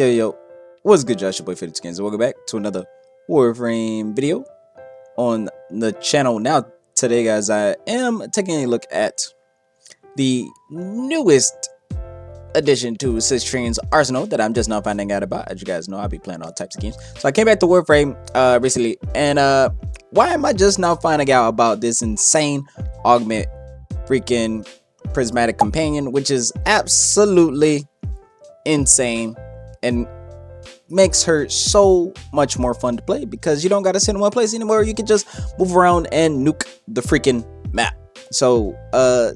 Yo, what's good, Josh? Your boy 52 Skins. Welcome back to another Warframe video on the channel. Now, today, guys, I am taking a look at the newest addition to Citrine's arsenal that I'm just now finding out about. As you guys know, I'll be playing all types of games. So I came back to Warframe recently, and why am I just now finding out about this insane Augment freaking prismatic companion, which is absolutely insane and makes her so much more fun to play because you don't gotta sit in one place anymore. You can just move around and nuke the freaking map. So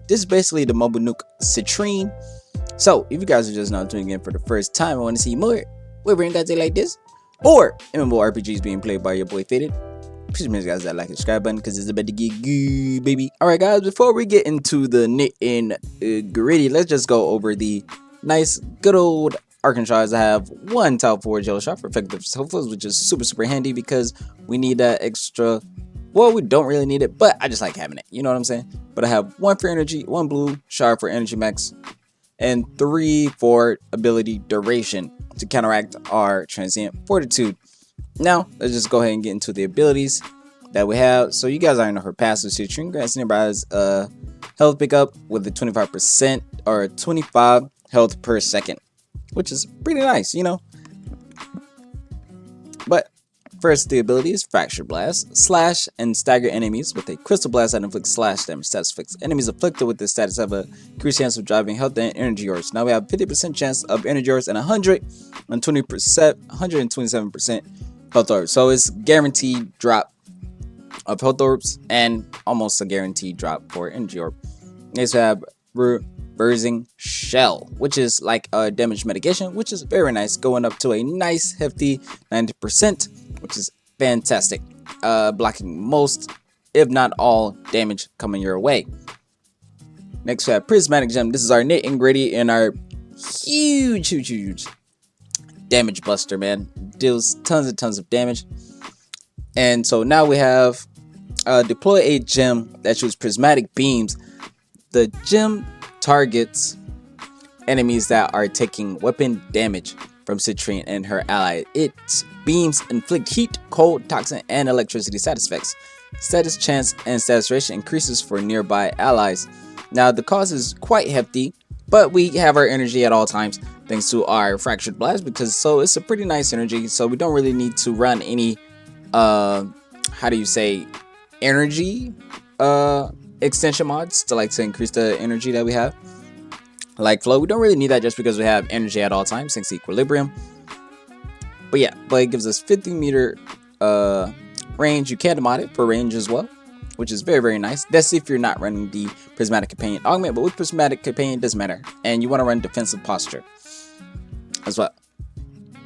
this is basically the mobile nuke Citrine. So if you guys are just now tuning in for the first time, I want to see more Warframe content like this or MMORPGs being played by your boy Faded. Please make guys that like and subscribe button because it's about to get good, baby. Alright guys, before we get into the nit and gritty, let's just go over the nice good old Arcane shards. I have one top 4 gel shot for effective self-flows, which is super handy because we need that extra. Well, we don't really need it, but I just like having it, you know what I'm saying? But I have 1 for energy, 1 blue shard for energy max, and 3 for ability duration to counteract our transient fortitude. Now let's just go ahead and get into the abilities that we have. So you guys already know her passive. Citrine grants nearby's health pickup with a 25% or 25 health per second, which is pretty nice, you know. But first, the ability is Fracture Blast. Slash and stagger enemies with a Crystal Blast that inflicts slash damage. Status afflicts enemies afflicted with this status have a increased chance of driving health and energy yours. Now we have 50% chance of energy yours and 127% health orbs. So it's guaranteed drop of health orbs and almost a guaranteed drop for energy orb. Next we have Reversing Shell, which is like a damage mitigation, which is very nice, going up to a nice hefty 90%, which is fantastic, blocking most if not all damage coming your way. Next we have Prismatic Gem. This is our nit and gritty and our huge damage buster, man. Deals tons and tons of damage. And so now we have deploy a gem that shoots prismatic beams. The gem targets enemies that are taking weapon damage from Citrine and her ally. Its beams inflict heat, cold, toxin, and electricity status effects. Status chance and status duration increases for nearby allies. Now the cost is quite hefty, but we have our energy at all times thanks to our Fractured Blast, because so it's a pretty nice energy, so we don't really need to run any how do you say energy extension mods to increase the energy that we have, like flow. We don't really need that just because we have energy at all times thanks to equilibrium. But yeah, but it gives us 50-meter range. You can mod it for range as well, which is very nice. That's if you're not running the Prismatic Companion Augment, but with Prismatic Companion, it doesn't matter, and you want to run defensive posture as well.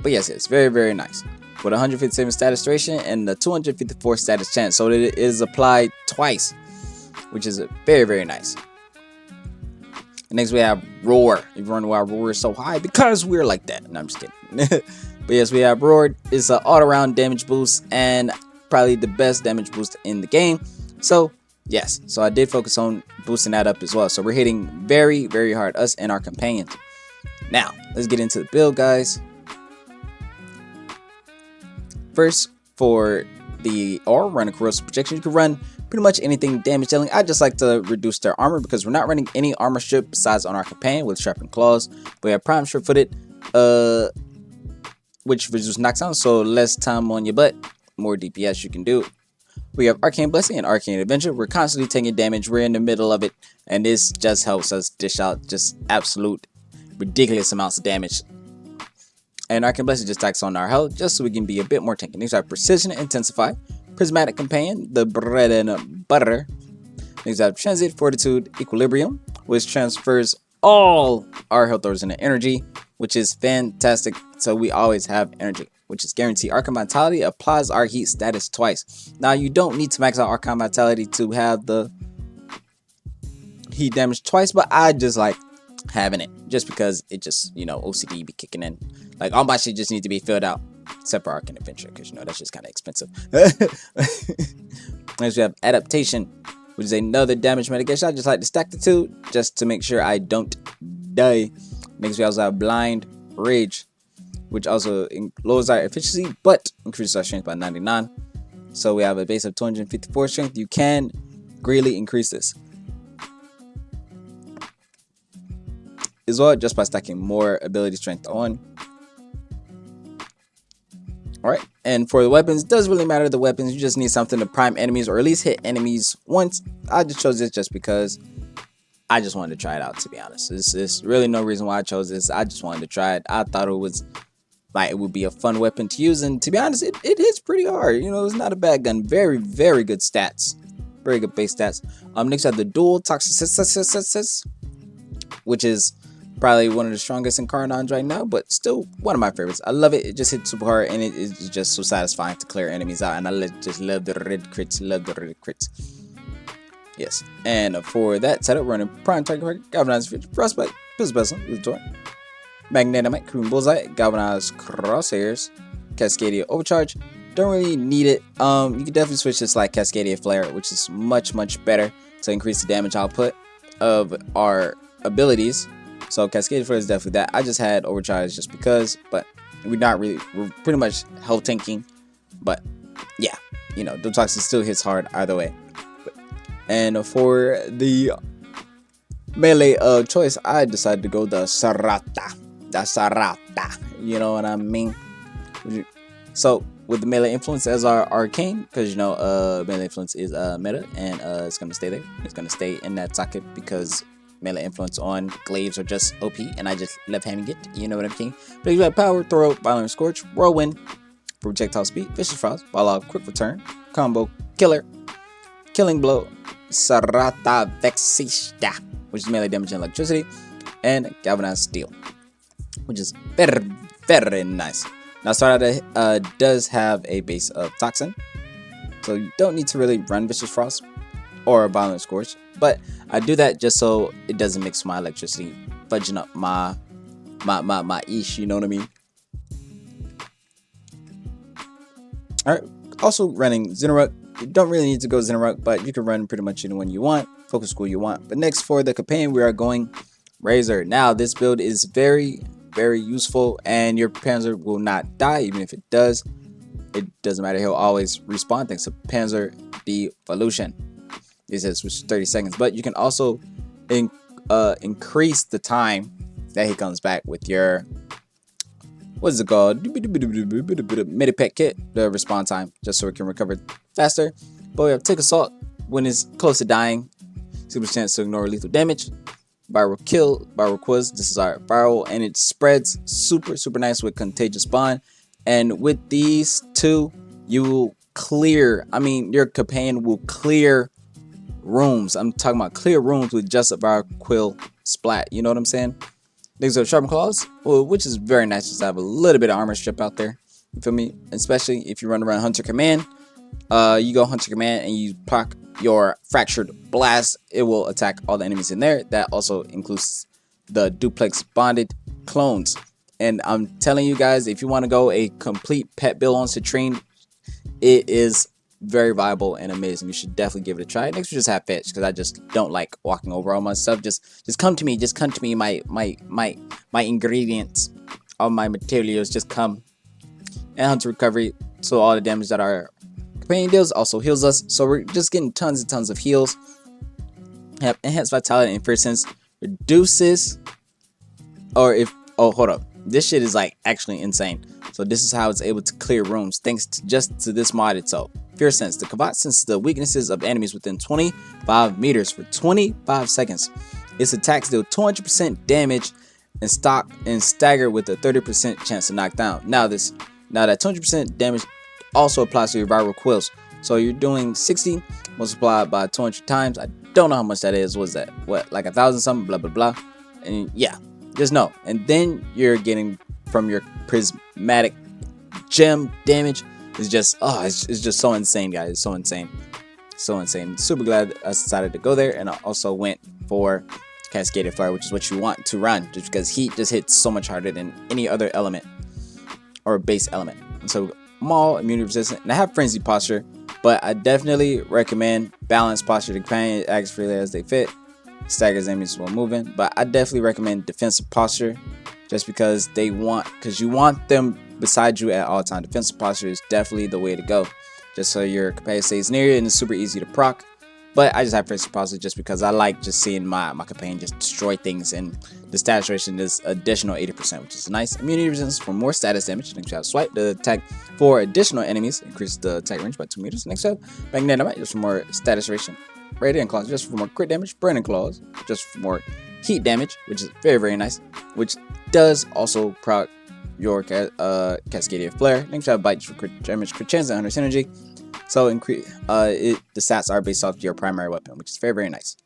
But yes, it's very nice with 157 status duration and the 254 status chance, so that it is applied twice, which is very nice. And next we have Roar. If you wonder why Roar is so high, because we're like that. No, I'm just kidding. But yes, we have Roar. It's an all-around damage boost and probably the best damage boost in the game. So yes, so I did focus on boosting that up as well. So we're hitting very hard, us and our companions. Now let's get into the build, guys. First, for the run a corrosive protection, you can run pretty much anything damage dealing. I just like to reduce their armor because we're not running any armor strip besides on our companion with sharpened claws. We have prime sure footed, which reduces knockdown, so less time on your butt, more DPS you can do. We have Arcane Blessing and Arcane Adventure. We're constantly taking damage. We're in the middle of it, and this just helps us dish out just absolute ridiculous amounts of damage. And Arcane Blessing just attacks on our health just so we can be a bit more tanky. Next, we have Precision Intensify, Prismatic Companion, the bread and butter. Next, we have Transient Fortitude, Equilibrium, which transfers all our health orbs into energy, which is fantastic. So we always have energy, which is guaranteed. Arcane Vitality applies our heat status twice. Now you don't need to max out Arcane Vitality to have the heat damage twice, but I just like having it just because it just, you know, OCD be kicking in. Like all my shit just need to be filled out except for Arcane Adventure, because you know that's just kind of expensive. Next we have Adaptation, which is another damage mitigation. I just like to stack the two just to make sure I don't die. Next we also have Blind Rage, which also lowers our efficiency but increases our strength by 99. So we have a base of 254 strength. You can greatly increase this as well just by stacking more ability strength on. Alright, and for the weapons, it doesn't really matter the weapons, you just need something to prime enemies or at least hit enemies once. I just chose this just because I just wanted to try it out, to be honest. There's really no reason why I chose this. I just wanted to try it. I thought it would be a fun weapon to use, and to be honest, it hits pretty hard. You know, it's not a bad gun. Very, very good stats. Very good base stats. Next we have the dual toxicity, which is probably one of the strongest incarnons right now, but still one of my favorites. I love it. It just hits super hard, and it is just so satisfying to clear enemies out. And I just love the red crits. Love the red crits. Yes. And for that setup, we're running Prime Target, Galvanized Future, Frostbite, Pistol Pestle, Luthor, Magnetomite, Cream Bullseye, Galvanized Crosshairs, Cascadia Overcharge. Don't really need it. You can definitely switch this like Cascadia Flare, which is much better to increase the damage output of our abilities. So Cascadia Flare is definitely that. I just had Overcharge just because, but we're pretty much health tanking. But yeah, you know, the toxin still hits hard either way. And for the melee of choice, I decided to go the Sarata. You know what I mean? So with the melee influence as our arcane, because you know melee influence is meta, and it's gonna stay there. It's gonna stay in that socket because melee influence on glaives are just OP, and I just love having it. You know what I'm saying? But you have power, throw, violent scorch, whirlwind for projectile speed, vicious frost, voila, quick return, combo, killer, killing blow, Sarata Vexista, which is melee damage and electricity, and galvanized steel, which is very nice. Now Sarata does have a base of toxin, so you don't need to really run vicious frost or violent scorch, but I do that just so it doesn't mix my electricity, fudging up my ish, you know what I mean? Alright, also running Zenaruk. You don't really need to go Zenaruk, but you can run pretty much anyone you want, focus school you want. But next for the companion, we are going Razor. Now this build is very useful, and your Panzer will not die. Even if it does, it doesn't matter, he'll always respawn thanks to Panzer Devolution. It says which 30 seconds, but you can also increase the time that he comes back with your, what is it called, Medipet kit, the respawn time, just so it can recover faster. But we have Take Assault. When it's close to dying, super chance to ignore lethal damage. Viral Kill, Viral Quiz, this is our viral, and it spreads super nice with Contagious Bond. And with these two, you will clear, I mean, your companion will clear rooms. I'm talking about clear rooms with just a Viral Quill splat, you know what I'm saying? These are Sharpened Claws, well, which is very nice just to have a little bit of armor strip out there. You feel me? Especially if you run around Hunter Command. You go Hunter Command and you proc your Fractured Blast. It will attack all the enemies in there. That also includes the Duplex Bonded Clones. And I'm telling you guys, if you want to go a complete pet build on Citrine, it is very viable and amazing. You should definitely give it a try. Next we just have fetch, because I just don't like walking over all my stuff. Just come to me, my ingredients, all my materials, just come. And Hunter Recovery, so all the damage that our companion deals also heals us. So we're just getting tons and tons of heals. Have Enhanced Vitality and First Sense reduces, or if, oh hold up, this shit is like actually insane. So this is how it's able to clear rooms thanks to just to this mod itself. Fear Sense. The combat senses the weaknesses of enemies within 25 meters for 25 seconds. Its attacks deal 200% damage and stagger with a 30% chance to knock down. Now that 200% damage also applies to your viral quills. So you're doing 60 multiplied by 200 times. I don't know how much that is. What is that? What, like 1,000 something? Blah blah blah. And yeah, just know. And then you're getting from your prismatic gem damage. It's just, oh, it's just so insane, guys. It's so insane, so insane. Super glad I decided to go there, and I also went for Cascaded Fire, which is what you want to run, just because heat just hits so much harder than any other element or base element. And so Maul, immunity resistant, and I have frenzy posture, but I definitely recommend balanced posture. The companion acts freely as they fit, staggers enemies while moving, but I definitely recommend defensive posture just because you want them beside you at all time. Defensive posture is definitely the way to go, just so your companion stays near you and it's super easy to proc. But I just have defensive posture just because I like just seeing my companion just destroy things, and the status duration is additional 80%, which is nice. Immunity resistance for more status damage. Next you have swipe to attack for additional enemies, increase the attack range by 2 meters. Next you have magnetic just for more status duration. Radiant claws just for more crit damage. Burning claws just for more heat damage, which is very nice, which does also proc your Cascadia Flare. Next you have bite for crit damage, crit chance, and 100 synergy. So increase the stats are based off your primary weapon, which is very nice.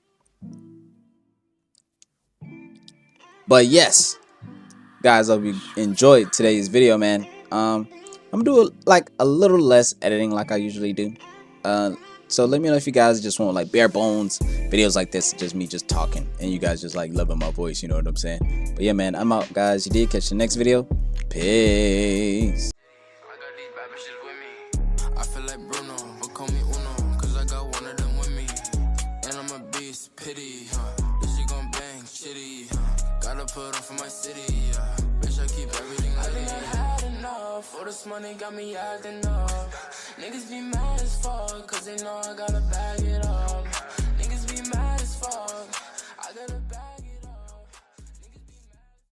But yes, guys, I hope you enjoyed today's video, man. I'm gonna do like a little less editing like I usually do. So let me know if you guys just want like bare bones videos like this, just me just talking, and you guys just like loving my voice, you know what I'm saying? But yeah, man, I'm out, guys. You did catch the next video. Peace. I feel like Bruno, but call me Uno, cause I got one of them with me. And I'm a beast, pity, this shit gon' bang, shitty, gotta put on for my city, bitch, I keep everything I think I had enough, all this money got me acting up. Niggas be mad as fuck, cause they know I gotta bag it up.